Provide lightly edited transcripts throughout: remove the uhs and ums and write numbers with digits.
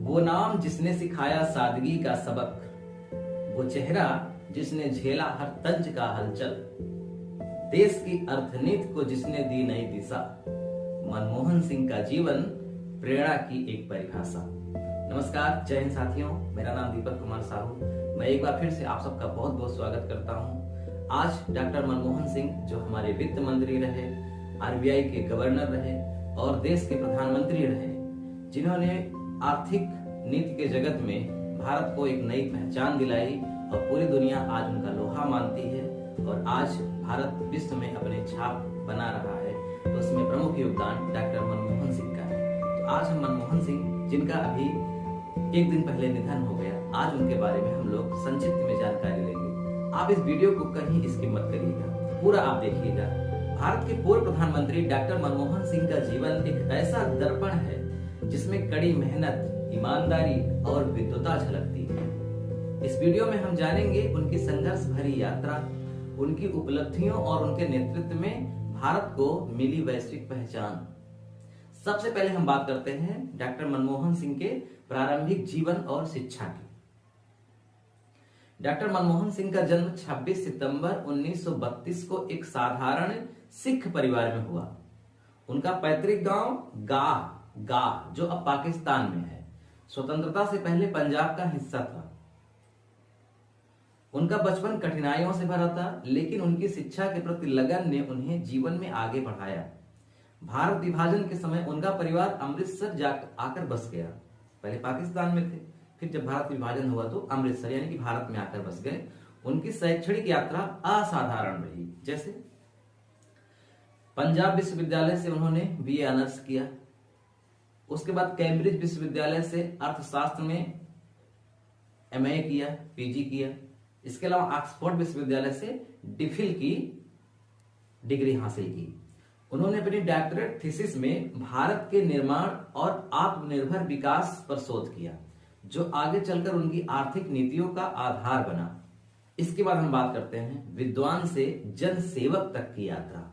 वो नाम जिसने सिखाया सादगी का सबक, वो चेहरा जिसने झेला हर तंज का हलचल, देश की अर्थनीति को जिसने दी नई दिशा, मनमोहन सिंह का जीवन प्रेरणा की एक परिभाषा। नमस्कार, जय हिंद साथियों, मेरा नाम दीपक कुमार साहू। मैं एक बार फिर से आप सबका बहुत बहुत स्वागत करता हूं। आज डॉक्टर मनमोहन सिंह, जो हमारे वित्त मंत्री रहे, आरबीआई के गवर्नर रहे और देश के प्रधानमंत्री रहे, जिन्होंने आर्थिक नीति के जगत में भारत को एक नई पहचान दिलाई और पूरी दुनिया आज उनका लोहा मानती है और आज भारत विश्व में अपने छाप बना रहा है, तो उसमें प्रमुख योगदान डॉक्टर मनमोहन सिंह का है। तो आज हम मनमोहन सिंह, जिनका अभी एक दिन पहले निधन हो गया, आज उनके बारे में हम लोग संक्षिप्त में जानकारी लेंगे। आप इस वीडियो को कहीं स्किप मत करिएगा, पूरा आप देखिएगा। भारत के पूर्व प्रधानमंत्री डॉक्टर मनमोहन सिंह का जीवन एक ऐसा दर्पण है जिसमें कड़ी मेहनत, ईमानदारी और विद्वता झलकती है। इस वीडियो में हम जानेंगे उनकी संघर्ष भरी यात्रा, उनकी उपलब्धियों और उनके नेतृत्व में भारत को मिली वैश्विक पहचान। सबसे पहले हम बात करते हैं डॉक्टर मनमोहन सिंह के प्रारंभिक जीवन और शिक्षा की। डॉक्टर मनमोहन सिंह का जन्म 26 सितंबर 1932 को एक साधारण सिख परिवार में हुआ। उनका पैतृक गांव गाह, जो अब पाकिस्तान में है, स्वतंत्रता से पहले पंजाब का हिस्सा था। उनका बचपन कठिनाइयों से भरा था, लेकिन उनकी शिक्षा के प्रति लगन ने उन्हें जीवन में आगे बढ़ाया। भारत विभाजन के समय उनका परिवार अमृतसर जाकर आकर बस गया। पहले पाकिस्तान में थे, फिर जब भारत विभाजन हुआ तो अमृतसर यानी कि भारत में आकर बस गए। उनकी शैक्षणिक यात्रा असाधारण रही। जैसे पंजाब विश्वविद्यालय से उन्होंने बीए ऑनर्स किया, उसके बाद कैम्ब्रिज विश्वविद्यालय से अर्थशास्त्र में एमए किया, पीजी किया। इसके अलावा ऑक्सफोर्ड विश्वविद्यालय से डिफिल की डिग्री हासिल की। उन्होंने अपनी डॉक्टरेट थीसिस में भारत के निर्माण और आत्मनिर्भर विकास पर शोध किया, जो आगे चलकर उनकी आर्थिक नीतियों का आधार बना। इसके बाद हम बात करते हैं विद्वान से जन सेवक तक की यात्रा।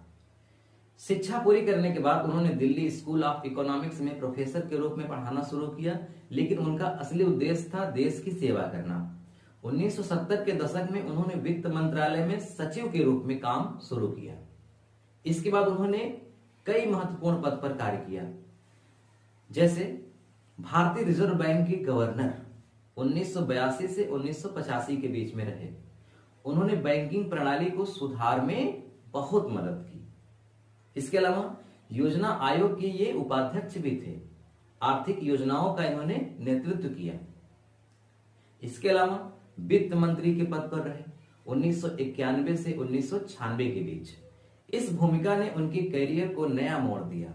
शिक्षा पूरी करने के बाद उन्होंने दिल्ली स्कूल ऑफ इकोनॉमिक्स में प्रोफेसर के रूप में पढ़ाना शुरू किया, लेकिन उनका असली उद्देश्य था देश की सेवा करना। 1970 के दशक में उन्होंने वित्त मंत्रालय में सचिव के रूप में काम शुरू किया। इसके बाद उन्होंने कई महत्वपूर्ण पद पर कार्य किया, जैसे भारतीय रिजर्व बैंक के गवर्नर 1982 से 1985 के बीच में रहे। उन्होंने बैंकिंग प्रणाली को सुधार में बहुत मदद की। इसके अलावा योजना आयोग के ये उपाध्यक्ष भी थे। आर्थिक योजनाओं का इन्होंने नेतृत्व किया। इसके अलावा वित्त मंत्री के पद पर रहे 1991 से 1996 के बीच। इस भूमिका ने उनके करियर को नया मोड़ दिया।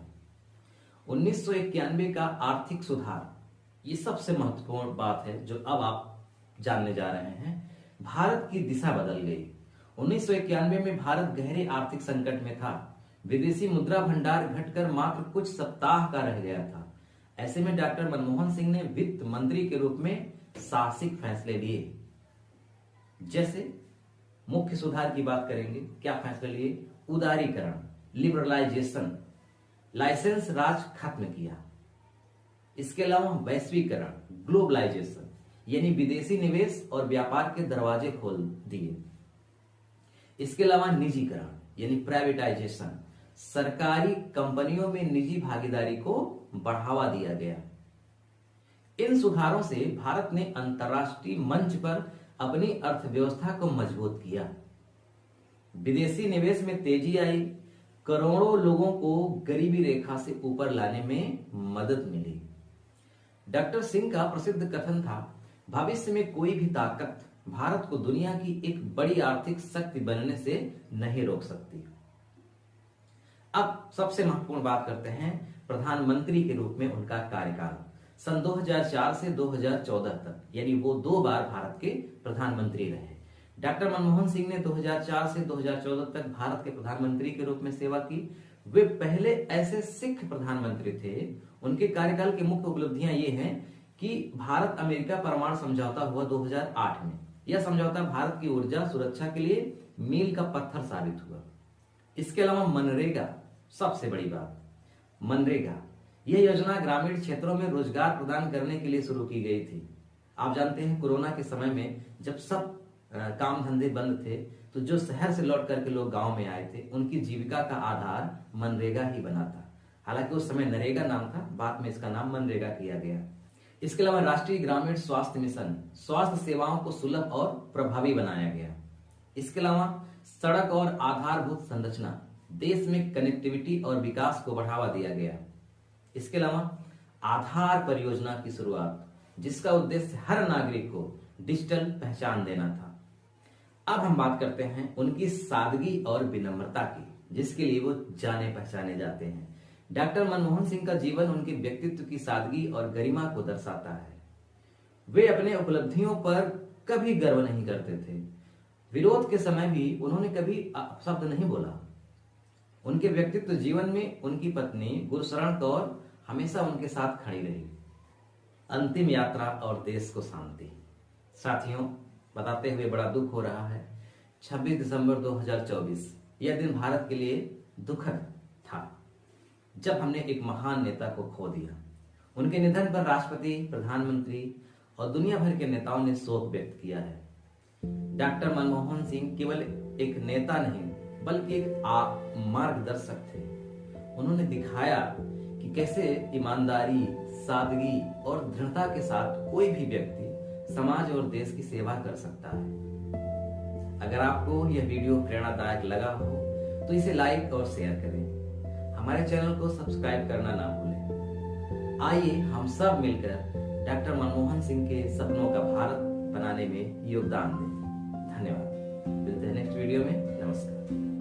1991 का आर्थिक सुधार, ये सबसे महत्वपूर्ण बात है जो अब आप जानने जा रहे हैं। भारत की दिशा बदल गई। 1991 में भारत गहरे आर्थिक संकट में था। विदेशी मुद्रा भंडार घटकर मात्र कुछ सप्ताह का रह गया था। ऐसे में डॉक्टर मनमोहन सिंह ने वित्त मंत्री के रूप में साहसिक फैसले लिए। जैसे मुख्य सुधार की बात करेंगे, क्या फैसले लिए? उदारीकरण, लिबरलाइजेशन, लाइसेंस राज खत्म किया। इसके अलावा वैश्वीकरण, ग्लोबलाइजेशन, यानी विदेशी निवेश और व्यापार के दरवाजे खोल दिए। इसके अलावा निजीकरण यानी प्राइवेटाइजेशन, सरकारी कंपनियों में निजी भागीदारी को बढ़ावा दिया गया। इन सुधारों से भारत ने अंतर्राष्ट्रीय मंच पर अपनी अर्थव्यवस्था को मजबूत किया। विदेशी निवेश में तेजी आई। करोड़ों लोगों को गरीबी रेखा से ऊपर लाने में मदद मिली। डॉक्टर सिंह का प्रसिद्ध कथन था, भविष्य में कोई भी ताकत भारत को दुनिया की एक बड़ी आर्थिक शक्ति बनने से नहीं रोक सकती। अब सबसे महत्वपूर्ण बात करते हैं प्रधानमंत्री के रूप में उनका कार्यकाल, सन 2004 से 2014 तक, यानी वो 2 बार भारत के प्रधानमंत्री रहे। डॉक्टर मनमोहन सिंह ने 2004 से 2014 तक भारत के प्रधानमंत्री के रूप में सेवा की। वे पहले ऐसे सिख प्रधानमंत्री थे। उनके कार्यकाल की मुख्य उपलब्धियां ये हैं कि भारत अमेरिका परमाणु समझौता हुआ 2008 में। यह समझौता भारत की ऊर्जा सुरक्षा के लिए मील का पत्थर साबित हुआ। इसके अलावा मनरेगा, सबसे बड़ी बात, मनरेगा यह योजना ग्रामीण क्षेत्रों में रोजगार प्रदान करने के लिए शुरू की गई थी। आप जानते हैं कोरोना के समय में जब सब काम धंधे बंद थे तो जो शहर से लौट करके लोग गांव में आए थे उनकी जीविका का आधार मनरेगा ही बना था। हालांकि उस समय नरेगा नाम था, बाद में इसका नाम मनरेगा किया गया। इसके अलावा राष्ट्रीय ग्रामीण स्वास्थ्य मिशन स्वास्थ्य सेवाओं को सुलभ और प्रभावी बनाया गया। इसके अलावा सड़क और आधारभूत संरचना देश में कनेक्टिविटी और विकास को बढ़ावा दिया गया। इसके अलावा आधार परियोजना की शुरुआत जिसका उद्देश्य हर नागरिक को डिजिटल पहचान देना था। अब हम बात करते हैं उनकी सादगी और विनम्रता की जिसके लिए वो जाने पहचाने जाते हैं। डॉक्टर मनमोहन सिंह का जीवन उनके व्यक्तित्व की सादगी और गरिमा को दर्शाता है। वे अपने उपलब्धियों पर कभी गर्व नहीं करते थे। विरोध के समय भी उन्होंने कभी अपशब्द नहीं बोला। उनके व्यक्तित्व जीवन में उनकी पत्नी गुरशरण कौर हमेशा उनके साथ खड़ी रही। अंतिम यात्रा और देश को शांति। साथियों, बताते हुए बड़ा दुख हो रहा है। 26 दिसंबर 2024 यह दिन भारत के लिए दुखद था जब हमने एक महान नेता को खो दिया। उनके निधन पर राष्ट्रपति, प्रधानमंत्री और दुनिया भर के नेताओं ने शोक व्यक्त किया है। डॉक्टर मनमोहन सिंह केवल एक नेता नहीं बल्कि एक मार्गदर्शक थे। उन्होंने दिखाया कि कैसे ईमानदारी, सादगी और दृढ़ता के साथ कोई भी व्यक्ति समाज और देश की सेवा कर सकता है। अगर आपको यह वीडियो प्रेरणादायक लगा हो तो इसे लाइक और शेयर करें। हमारे चैनल को सब्सक्राइब करना ना भूलें। आइए हम सब मिलकर डॉक्टर मनमोहन सिंह के सपनों का भारत बनाने में योगदान दें। धन्यवाद। मिलते हैं नेक्स्ट वीडियो में। नमस्कार।